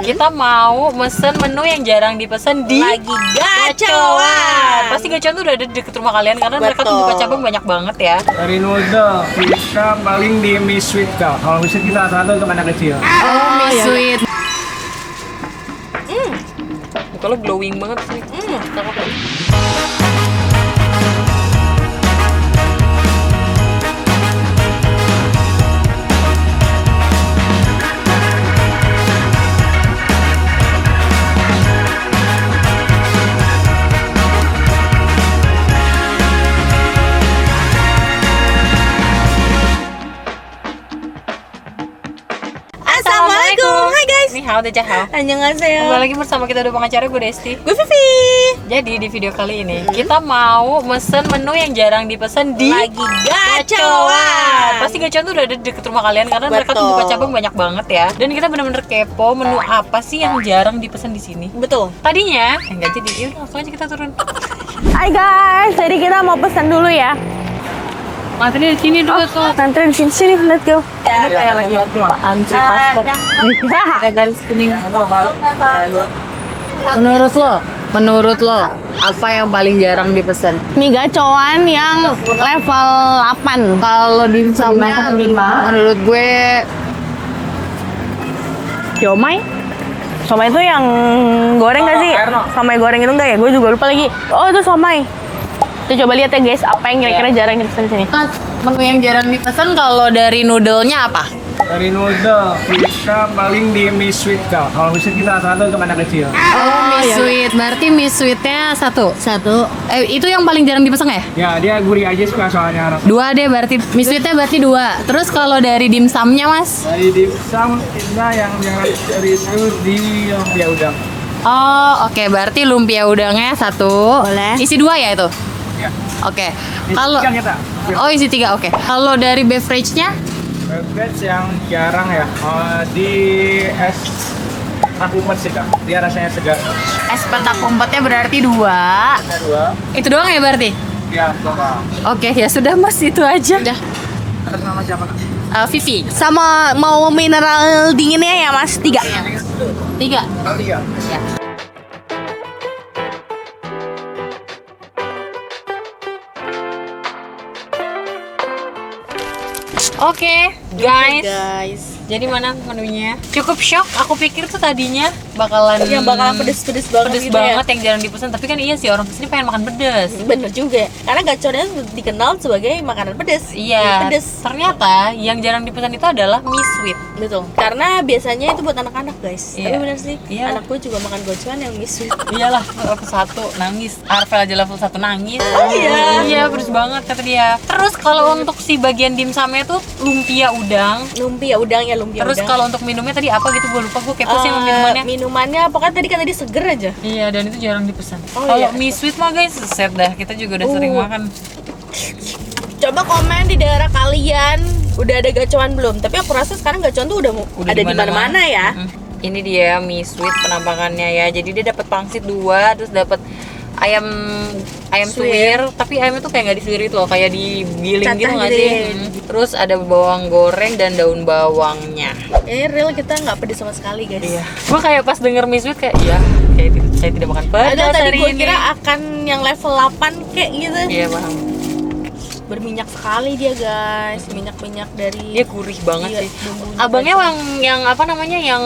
Kita mau mesen menu yang jarang dipesan di lagi gacoan. Pasti gacoan tuh udah ada di deket rumah kalian karena mereka tuh buka cabang banyak banget ya. Dari noodle, kita paling di mie sweet kak. Kalau mie sweet kita satu untuk anak kecil. Oh, mie sweet. Kalau glowing banget sih. Assalamualaikum, hai guys. Ini hao deh hao. Annyeonghaseyo. Kembali lagi bersama kita dua pengacara, gue Desti. Gue Vivi. Jadi di video kali ini kita mau mesen menu yang jarang dipesan di Lagi gacoan. Pasti gacoan tuh udah ada di deket rumah kalian karena mereka tuh buka cabang banyak banget ya. Dan kita bener-bener kepo menu apa sih yang jarang dipesan di sini. Betul. Tadinya enggak jadi, yaudah langsung aja kita turun. Hai guys, jadi kita mau pesan dulu ya. Materi di sini dulu tuh. Antri di sini, let's go. Kayak lagi antri paspor. Ada garis kuning. Menurut lo apa yang paling jarang dipesan? Mie gacoan yang level 8. Kalau dimsumnya menurut gue Siomay? Siomay itu yang goreng gak sih? Siomay goreng itu enggak ya? Gue juga lupa lagi. Oh, itu siomay. Tuh coba lihat ya guys, apa yang kira-kira jarang dipesan di sini. menu yang jarang dipesan kalau dari noodle-nya apa? Dari noodle, kita paling di mie sweet kak. Kalau mie sweet kita satu untuk anak kecil. Oh, mie sweet. Berarti mie sweetnya satu. Itu yang paling jarang dipesan ya? Ya dia gurih aja suka soalnya. Dua deh berarti. Mie sweetnya berarti dua. Terus kalau dari dimsumnya mas? Dari dimsum kita yang jarang dari itu di lumpia udang. Oh oke, berarti lumpia udangnya satu. Boleh. Isi dua ya itu? Ya. Oke. Isi Kalau tiga kita. oh isi tiga oke. Kalau dari beverage-nya? Beverage yang jarang ya di es umpet sih kak. Dia rasanya segar. Es petak umpetnya berarti dua. Ada dua. Itu doang ya berarti? Ya, bapak. Oke, ya sudah mas, itu aja. Udah. Atas nama siapa kak? Vivi. Sama mau mineral dinginnya ya mas, 3. Tiga. Oh, tiga. Oke, guys. Guys. Jadi mana menunya? Cukup shock. Aku pikir tuh tadinya bakalan Yang bakalan pedes-pedes banget pedes gitu banget ya. yang jarang dipesan. Tapi kan iya sih orang kesini pengen makan pedes. Bener juga. Karena gacoannya dikenal sebagai makanan pedes. Iya. Pedes. Ternyata yang jarang dipesan itu adalah mie sweet. Betul. Karena biasanya itu buat anak-anak guys. Iya. Tapi bener sih. Iya. Anak gue juga makan gacoan yang mie sweet. Iyalah, level 1 nangis. Arvel aja level 1 nangis. iya. Iya, pedes banget kata dia. Terus kalau untuk si bagian dimsumnya tuh lumpia udang. Lumpia udang ya, lumpia Terus udang. kalau untuk minumnya tadi apa gitu gue lupa, gue kepo sih sama minumannya. Minumannya pokoknya tadi seger aja. Iya, dan itu jarang dipesan. Oh, Kalau iya. mie sweet mah guys, set dah. Kita juga udah sering makan. Coba komen di daerah kalian udah ada gacoan belum? Tapi aku rasa sekarang gacoan tuh udah ada di mana-mana ya. Ini dia mie sweet penampakannya ya. Jadi dia dapat pangsit 2, terus dapat ayam suwir, tapi ayamnya tuh kayak nggak disuwir itu loh, kayak digiling Cacah gitu nggak gitu sih? ya. Terus ada bawang goreng dan daun bawangnya. Real kita nggak pedes sama sekali guys. Iya. Gue kayak pas denger mie sweet kayak saya tidak makan pedas Ada tadi hari gue ini. kira akan yang level 8 kayak gitu. Iya paham. Berminyak sekali dia guys, minyak dari. Dia gurih banget Iya, sih. bumbunya Abangnya yang apa namanya yang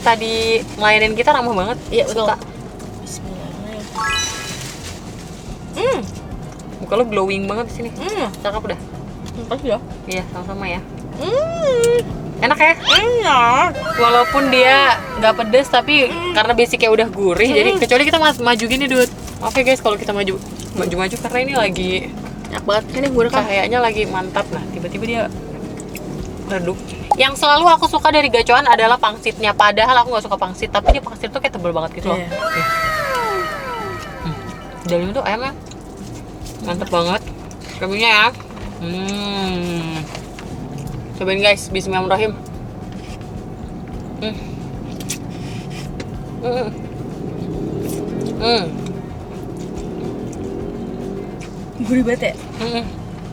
tadi ngelayanin kita ramah banget. Iya betul. Suka. Bismillahirrahmanirrahim. Muka lo glowing banget di sini. Cakep dah. Makasih ya. Iya, sama-sama ya. Hmm. Enak ya? Enak. Walaupun dia nggak pedes tapi karena basicnya udah gurih, jadi kecuali kita maju gini dude. Oke guys, kalau kita maju karena ini lagi Enak banget kan yang gue rekam. kayaknya lagi mantap. Nah tiba-tiba dia redup. Yang selalu aku suka dari gacoan adalah pangsitnya. Padahal aku nggak suka pangsit, tapi dia pangsit tuh kayak tebel banget gitu loh. Iya. Dalamnya tuh ayamnya mantep banget. Kambingnya ya. Cobain guys, bismillahirrahmanirrahim. Gurih banget ya.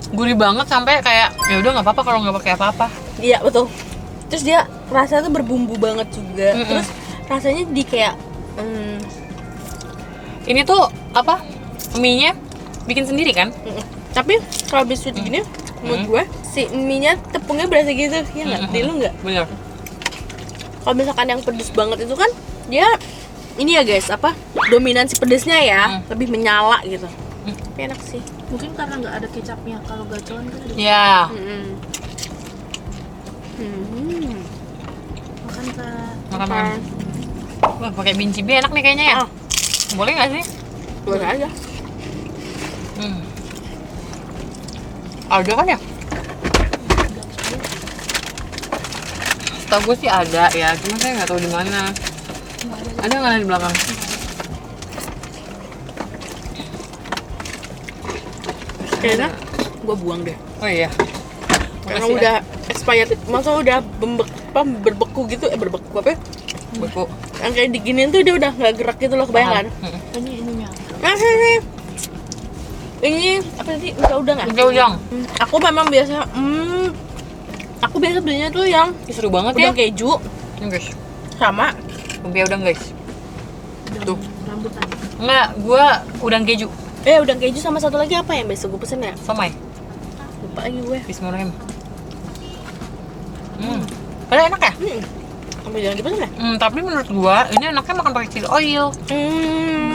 Gurih banget sampai kayak ya udah nggak apa-apa kalau nggak pakai apa-apa. Iya betul. Terus dia rasanya tuh berbumbu banget juga. Terus rasanya di kayak Ini tuh apa? Mie-nya bikin sendiri kan? tapi kalau biskuit gini menurut gue si mie-nya tepungnya berasa gitu ya nggak? Di lu nggak? Bener. Kalau misalkan yang pedes banget itu kan dia ini ya guys apa dominansi pedesnya ya lebih menyala gitu. Tapi enak sih. Mungkin karena nggak ada kecapnya. Kalau gacoan kan ada. Ya. Makan Kak. Makan. Wah, pakai bincibi enak nih kayaknya ya. Boleh nggak sih? Boleh aja. Ada kan ya? Setahu gue sih ada ya, cuma saya nggak tahu di mana. Ada nggak di belakang? Kayaknya gue buang deh. Oh iya. Karena Makasih, udah expired, masa udah berbeku gitu, berbeku apa ya? Beku. Yang kayak diginiin tuh dia udah nggak gerak gitu loh, kebayang kan? Ini ininya. Nah, sini. Ini apa tadi? Udang nggak? Udang. Aku memang biasa, aku biasa belinya tuh yang Ih, seru banget ya. udang keju Ini guys, sama. lumpia udang guys. Tuh. Rambutan. Enggak, gua udang keju. Udang keju sama satu lagi apa yang biasa gue pesen ya? Somai. Lupa lagi gue. Bismillahirrahmanirrahim. Padahal enak ya? Sampai jangan dipesan ya? Tapi menurut gua ini enaknya makan pakai chili oil.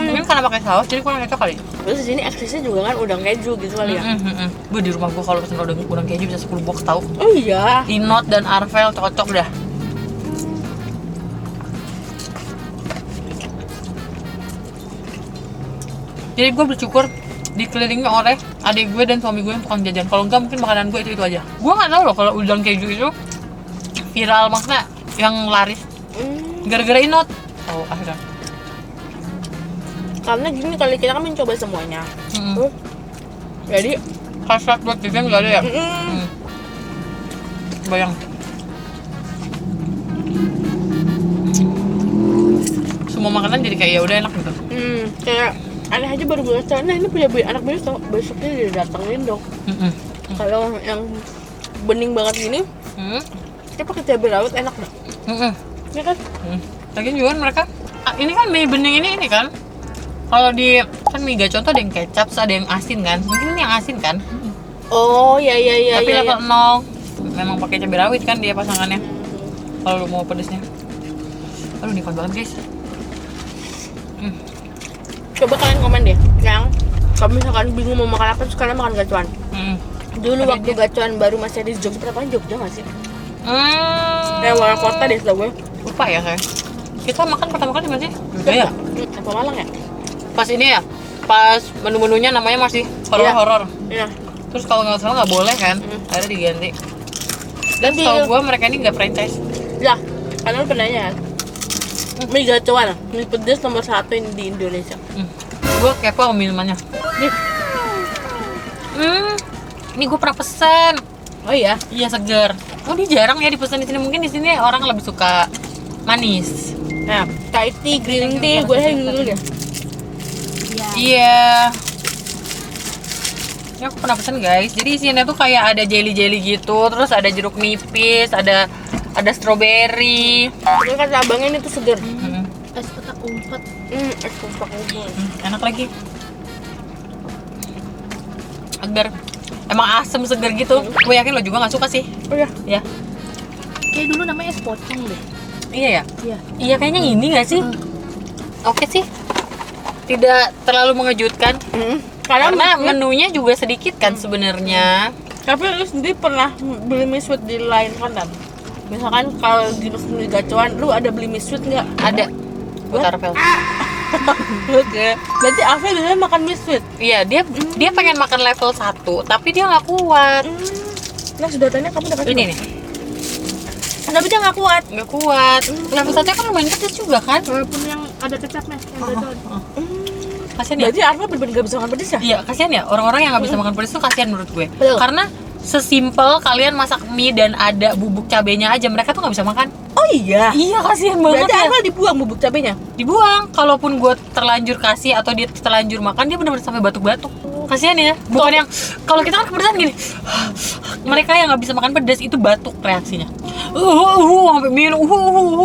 Mungkin karena pakai saus jadi kurang cocok kali. Terus di sini aksesnya juga kan udang keju gitu kali ya? Gue di rumah gua kalau pesen udang keju bisa 10 box tahu. Oh iya. Inot dan Arvel cocok dah. Jadi gue bersyukur dikelilingi oleh adik gue dan suami gue yang tukang jajan. Kalau enggak mungkin makanan gue itu aja. Gue nggak tahu loh kalau udang keju itu viral, maksudnya yang laris gara-gara Inot. Oh akhirnya. Karena gini kali kita kan mencoba semuanya. Jadi Hasrat buat jajan nggak ada ya? Bayang. Semua makanan jadi kayak ya udah enak gitu. kayak aneh aja baru gue nah ini punya anak besok besoknya dia datengin dong. Kalau yang bening banget gini dia pakai cabai rawit enak dah. Ya kan? Lagian juga kan mereka ini kan mie bening ini kan kalau di kan mie gacor tuh ada yang kecap, ada yang asin kan, mungkin ini yang asin kan. Oh iya. Tapi level 0 memang pakai cabai rawit kan dia pasangannya kalau lu mau pedesnya. Aduh nikmat banget guys. Coba kalian komen deh yang kalau misalkan bingung mau makan apa terus kalian makan gacuan. Dulu waktu gacuan baru masih ada di Jogja, berapa Jogja nggak sih? Kayak luar kota deh setahu gue. Lupa ya saya. Kita makan pertama kali masih Jogja ya? Apa Malang ya? Pas ini ya, pas menu-menunya namanya masih horor-horor. Iya. Terus kalau nggak salah nggak boleh kan, akhirnya diganti. Dan Ganti. setahu gue mereka ini nggak franchise. Ya, karena lu pernah ya. Mie gacuan, mie pedas nomor 1 di Indonesia. Gue kepo sama minumannya. Ini gue pernah pesen. Oh iya. Iya segar. Oh dia jarang ya dipesan di sini. Mungkin di sini orang lebih suka manis. Nah, Thai tea, green tea, gue yang dulu deh. Iya. Ini aku pernah pesen guys. Jadi isinya tuh kayak ada jelly gitu, terus ada jeruk nipis, ada strawberry. Terus kata abangnya ini tuh seger. Es petak umpet. Es kotak umur. Enak lagi. Segar. Emang asem segar gitu. Gue yakin lo juga nggak suka sih. Oh iya. Ya. Kayak dulu namanya es pocong deh. Iya ya. Iya. Iya kayaknya ini nggak sih? Oke sih. Tidak terlalu mengejutkan. Karena menunya juga sedikit kan sebenarnya. Tapi lu sendiri pernah beli mie sweet di lain konten? Misalkan kalau di mie gacuan, lu ada beli mie sweet nggak? Ada. Buat Arvel. Oke. Berarti Afel biasanya makan mie sweet. Iya, dia pengen makan level 1, tapi dia nggak kuat. Nah, sedotannya kamu dapat Ini nih, tapi dia nggak kuat. nggak kuat. Level 1 kan lumayan pedes juga kan? Walaupun yang ada kecapnya, yang gacoan. Kasian ya? Berarti Arfa bener-bener gak bisa makan pedes ya? Iya, kasian ya. Orang-orang yang nggak bisa makan pedes tuh kasian menurut gue. Betul. Karena sesimpel kalian masak mie dan ada bubuk cabenya aja, mereka tuh nggak bisa makan. Oh iya. Iya, kasian banget Berarti ya. Arfa dibuang bubuk cabenya? Dibuang. Kalaupun gue terlanjur kasih atau dia terlanjur makan, dia benar-benar sampai batuk-batuk. Kasihan ya, bukan yang kalau kita kan kepedesan gini. Mereka yang nggak bisa makan pedas itu batuk reaksinya. Sampai minum.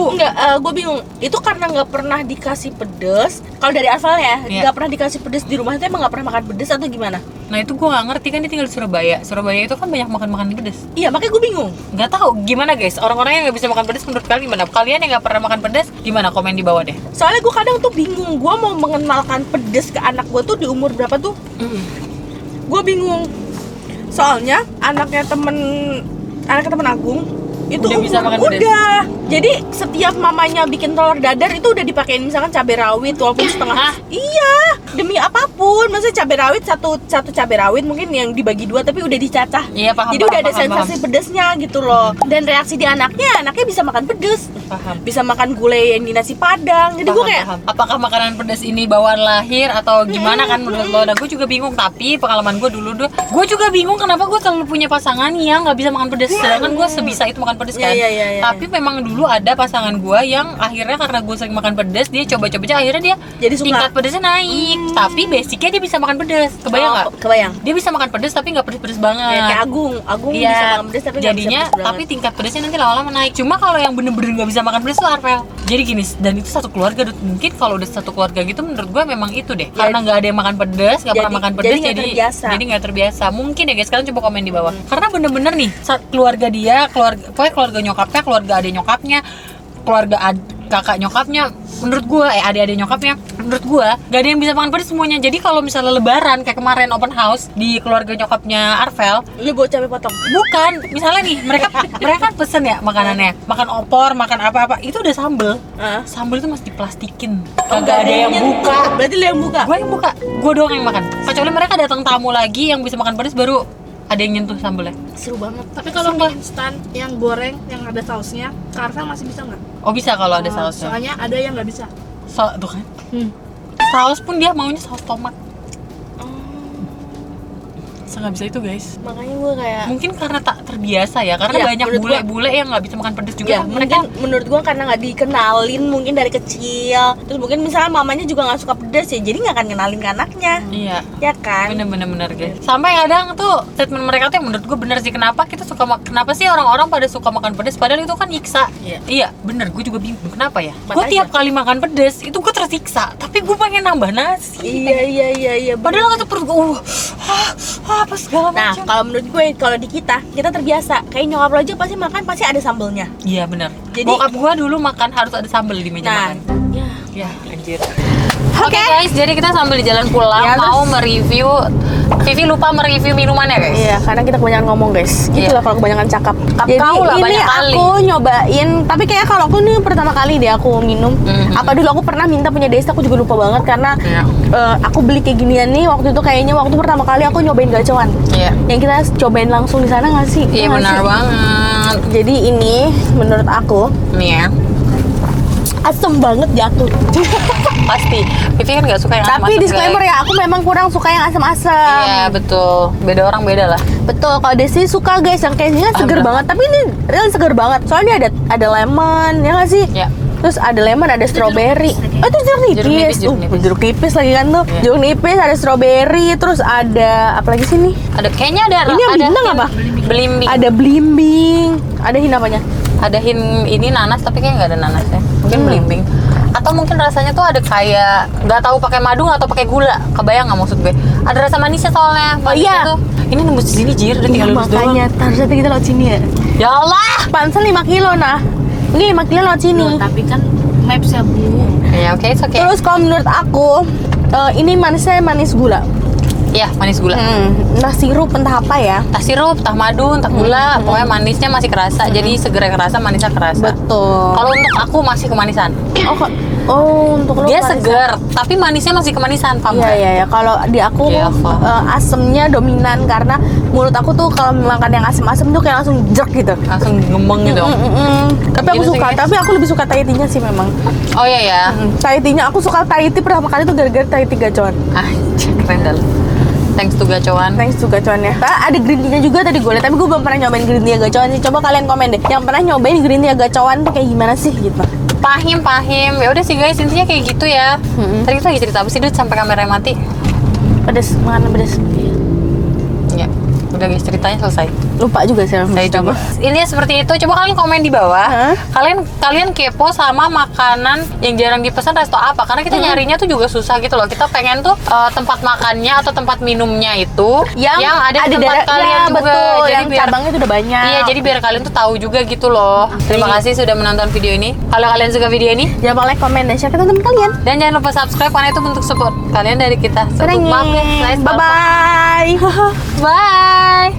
Enggak, gue bingung. Itu karena nggak pernah dikasih pedes. Kalau dari Alval ya, nggak pernah dikasih pedes di rumah itu emang nggak pernah makan pedes atau gimana? Nah itu gue nggak ngerti, kan dia tinggal di Surabaya. Surabaya itu kan banyak makan pedas. Iya, makanya gue bingung. Nggak tahu gimana guys, orang-orang yang nggak bisa makan pedas menurut kalian gimana? Kalian yang nggak pernah makan pedas gimana? Komen di bawah deh. Soalnya gue kadang tuh bingung, gue mau mengenalkan pedes ke anak gue tuh di umur berapa tuh? Gue bingung. Soalnya anaknya temen Agung itu Udah bisa makan pedas? udah. Jadi setiap mamanya bikin telur dadar itu udah dipakein misalkan cabai rawit walaupun setengah. Iya, demi apapun. Maksudnya cabai rawit satu cabai rawit mungkin yang dibagi dua tapi udah dicacah. Iya, paham. Jadi udah ada sensasi pedesnya gitu loh. Dan reaksi di anaknya bisa makan pedes. Paham. Bisa makan gulai yang di nasi padang. Jadi gue kayak Paham. Apakah makanan pedas ini bawaan lahir atau gimana kan menurut lo? Nah gue juga bingung, tapi pengalaman gue dulu gue juga bingung kenapa gue selalu punya pasangan yang nggak bisa makan pedas, sedangkan gue sebisa itu makan pedas kan. Iya. Tapi memang dulu ada pasangan gue yang akhirnya karena gue sering makan pedas, dia coba-coba aja akhirnya dia Jadi suka. tingkat pedasnya naik. Tapi basicnya dia bisa makan pedas. Kebayang nggak? Kebayang. Dia bisa makan pedas tapi nggak pedas-pedas banget. Ya, kayak Agung bisa Iya, makan pedes tapi nggak jadinya bisa pedes tapi banget. tingkat pedasnya nanti lama-lama naik. Cuma kalau yang bener-bener nggak bisa makan pedas tuh Arvel. Jadi gini, dan itu satu keluarga. Mungkin kalau udah satu keluarga gitu, menurut gue memang itu deh. Karena nggak ada yang makan pedas, nggak pernah makan pedas, jadi nggak terbiasa. Mungkin ya guys, kalian coba komen di bawah. Karena bener-bener nih, keluarga dia, pokoknya keluarga nyokapnya, keluarga adik nyokapnya, keluarga kakak nyokapnya, menurut gue, adik-adik nyokapnya, menurut gue gak ada yang bisa makan pedas semuanya. Jadi kalau misalnya lebaran kayak kemarin open house di keluarga nyokapnya Arvel, Lu bawa cabai potong. bukan, misalnya nih mereka kan pesen ya makanannya, makan opor, makan apa-apa, itu udah sambel. Sambel itu masih diplastikin, kagak ada yang buka. Berarti lu yang buka. Gue yang buka, gue doang yang makan. Kecuali mereka datang tamu lagi yang bisa makan pedas, baru ada yang nyentuh sambelnya. Seru banget. Tapi kalau mie instan yang goreng yang ada sausnya, Karvel masih bisa nggak? Oh bisa kalau ada sausnya. Soalnya ada yang nggak bisa. Tuh kan. Saus pun dia maunya saus tomat. Nggak bisa itu guys. Makanya gue kayak Mungkin karena tak terbiasa ya, karena Iya, banyak menurut bule-bule yang nggak bisa makan pedas juga. ya, mungkin menurut gue karena nggak dikenalin mungkin dari kecil. Terus mungkin misalnya mamanya juga nggak suka pedas ya, jadi nggak akan kenalin ke anaknya. Iya. Ya kan? Bener guys. Sampai kadang tuh statement mereka tuh yang menurut gue bener sih. Kenapa sih orang-orang pada suka makan pedas padahal itu kan nyiksa. Iya bener, gue juga bingung kenapa ya. Gue Makanya. tiap kali makan pedas itu gue tersiksa, tapi gue pengen nambah nasi. Iya. Padahal kata perut gue apa segala Nah, macam. kalau menurut gue, kalau di kita terbiasa. Kayak nyokap lo aja pasti makan pasti ada sambelnya. Iya bener. Jadi- Bokap gue dulu makan harus ada sambal di meja Nah, makan. ya. Ya anjir. Oke guys, jadi kita sambil di jalan pulang Ya, mau mereview. Vivi lupa mereview minumannya guys. Iya, karena kita kebanyakan ngomong guys. Gitu lah kalau kebanyakan cakap. Jadi kau lah ini banyak kali. aku nyobain, tapi kayak kalau aku nih pertama kali deh aku minum. Apa dulu aku pernah minta punya Desta, aku juga lupa banget karena Iya. aku beli kayak ginian nih waktu itu kayaknya waktu pertama kali aku nyobain gacoan. Iya. Yang kita cobain langsung di sana nggak sih? Iya nggak benar sih? banget. Jadi ini menurut aku Nih ya. asem banget jatuh. Pasti. Vivi kan nggak suka yang Tapi asam-asam, disclaimer guys. ya, aku memang kurang suka yang asam-asam. Iya betul. Beda orang beda lah. Betul, kalau Desi suka guys yang kayaknya seger Bener. banget. Tapi ini real seger banget. Soalnya ada lemon, ya nggak sih? Ya. Terus ada lemon, ada strawberry. Oh itu jeruk nipis. Jeruk nipis. Jeruk nipis lagi kan tuh. Iya. Jeruk nipis, ada strawberry, terus ada apa lagi sih nih? Ada kayaknya ada. Ini yang ada bintang hint apa? Belimbing. Ada belimbing. Ada hint apanya? Ada hint ini nanas tapi kayak nggak ada nanasnya. Mungkin belimbing. Atau mungkin rasanya tuh ada kayak nggak tahu pakai madu atau pakai gula. Kebayang nggak maksud gue? Ada rasa manisnya soalnya. Oh, iya. Tuh. Ini nembus di sini jir, udah tinggal lurus doang. Makanya harusnya kita lewat sini ya. Ya Allah. Pansen 5 kilo nah. Ini 5 kilo lewat sini. Tapi kan maps ya bu. Ya oke, it's okay. Terus kalau menurut aku ini manisnya manis gula. Iya, manis gula. Entah sirup entah apa ya. Entah sirup, entah madu, entah gula, pokoknya manisnya masih kerasa. Jadi segernya kerasa, manisnya kerasa. Betul. Kalau untuk aku masih kemanisan. Untuk lo Dia manis. seger, tapi manisnya masih kemanisan, paham nggak? Iya. Kalau di aku Iya, paham. asemnya dominan karena mulut aku tuh kalau makan yang asem-asem tuh kayak langsung jerk gitu. Langsung gemeng gitu. Tapi aku Gitu sih, suka, guys. tapi aku lebih suka Thai tea-nya sih memang. Oh iya ya. Thai tea-nya aku suka Thai tea pertama kali tuh gara-gara Thai tea gacoan. Keren dah. Thanks to gacoan. Thanks to gacoannya. Ada green tea-nya juga tadi gue liat, tapi gue belum pernah nyobain green tea gacoan sih. Coba kalian komen deh, yang pernah nyobain green tea gacoan tuh kayak gimana sih gitu. Pahim. Ya udah sih guys, intinya kayak gitu ya. Tadi kita lagi cerita apa sih, Dut, sampai kameranya mati? Pedes, makanan pedes. Ya, udah guys, ceritanya selesai. Lupa juga sih. Saya coba. Ini seperti itu. Coba kalian komen di bawah. Hah? Kalian kepo sama makanan yang jarang dipesan resto apa? Karena kita nyarinya tuh juga susah gitu loh. Kita pengen tuh tempat makannya atau tempat minumnya itu yang ada di tempat kalian juga. Betul, Jadi yang biar cabangnya tuh udah banyak. Iya, jadi biar kalian tuh tahu juga gitu loh. Terima kasih sudah menonton video ini. Kalau kalian suka video ini, Jangan lupa like, komen, dan share ke teman kalian. dan jangan lupa subscribe karena itu bentuk support kalian dari kita. Untuk maaf nih, saya Bye-bye. Bye.